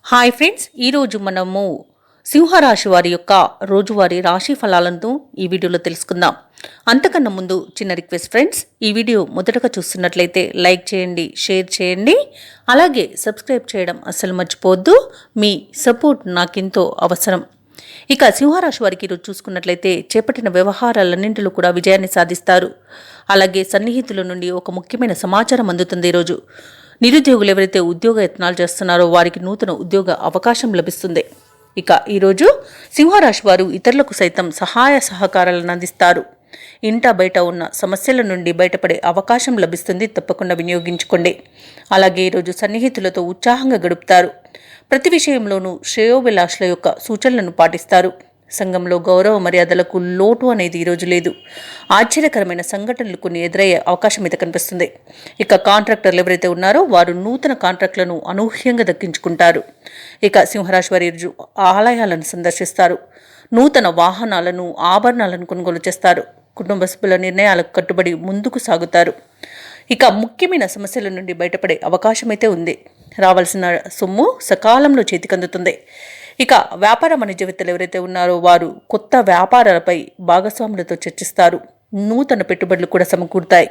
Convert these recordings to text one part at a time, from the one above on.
Hi friends, ఈరోజు మనము సింహరాశి వారి యొక్క రోజువారీ రాశి ఫలాలను ఈ వీడియోలో తెలుసుకుందాం. అంతకన్నా ముందు చిన్న రిక్వెస్ట్ ఫ్రెండ్స్, ఈ వీడియో మొదటగా చూస్తున్నట్లయితే లైక్ చేయండి, షేర్ చేయండి, అలాగే సబ్స్క్రైబ్ చేయడం అస్సలు మర్చిపోవద్దు. మీ సపోర్ట్ నాకెంతో అవసరం. ఇక సింహరాశి వారికి ఈరోజు చూసుకున్నట్లయితే చేపట్టిన వ్యవహారాలన్నింటిలో కూడా విజయాన్ని సాధిస్తారు. అలాగే సన్నిహితుల నుండి ఒక ముఖ్యమైన సమాచారం అందుతుంది. ఈరోజు నిరుద్యోగులు ఎవరైతే ఉద్యోగ యత్నాలు చేస్తున్నారో వారికి నూతన ఉద్యోగ అవకాశం లభిస్తుంది. ఇక ఈరోజు సింహరాశి వారు ఇతరులకు సైతం సహాయ సహకారాలను అందిస్తారు. ఇంట బయట ఉన్న సమస్యల నుండి బయటపడే అవకాశం లభిస్తుంది, తప్పకుండా వినియోగించుకోండి. అలాగే ఈరోజు సన్నిహితులతో ఉత్సాహంగా గడుపుతారు. ప్రతి విషయంలోనూ శ్రేయోభిలాషుల యొక్క సూచనలను పాటిస్తారు. సంఘంలో గౌరవ మర్యాదలకు లోటు అనేది ఈరోజు లేదు. ఆశ్చర్యకరమైన సంఘటనలు కొన్ని ఎదురయ్యే అవకాశం అయితే కనిపిస్తుంది. ఇక కాంట్రాక్టర్లు ఎవరైతే ఉన్నారో వారు నూతన కాంట్రాక్టులను అనూహ్యంగా దక్కించుకుంటారు. ఇక సింహరాశి వారి రోజు ఆలయాలను సందర్శిస్తారు. నూతన వాహనాలను, ఆభరణాలను కొనుగోలు చేస్తారు. కుటుంబ సభ్యుల నిర్ణయాలకు కట్టుబడి ముందుకు సాగుతారు. ఇక ముఖ్యమైన సమస్యల నుండి బయటపడే అవకాశం అయితే ఉంది. రావాల్సిన సొమ్ము సకాలంలో చేతికందుతుంది. ఇక వ్యాపార వాణిజ్యవేత్తలు ఎవరైతే ఉన్నారో వారు కొత్త వ్యాపారాలపై భాగస్వాములతో చర్చిస్తారు. నూతన పెట్టుబడులు కూడా సమకూరుతాయి.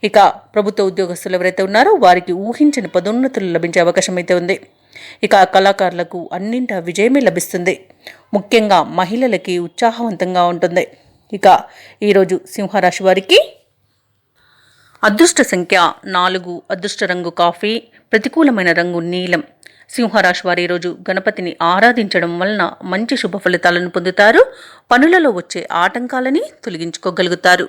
ఇక ప్రభుత్వ ఉద్యోగస్తులు ఎవరైతే ఉన్నారో వారికి ఊహించని పదోన్నతులు లభించే అవకాశం అయితే ఉంది. ఇక కళాకారులకు అన్నింటా విజయమే లభిస్తుంది. ముఖ్యంగా మహిళలకి ఉత్సాహవంతంగా ఉంటుంది. ఇక ఈరోజు సింహరాశి వారికి అదృష్ట సంఖ్య 4, అదృష్ట రంగు కాఫీ, ప్రతికూలమైన రంగు నీలం. సింహరాశి వారి రోజు గణపతిని ఆరాధించడం వలన మంచి శుభ ఫలితాలను పొందుతారు. పనులలో వచ్చే ఆటంకాలని తొలగించుకోగలుగుతారు.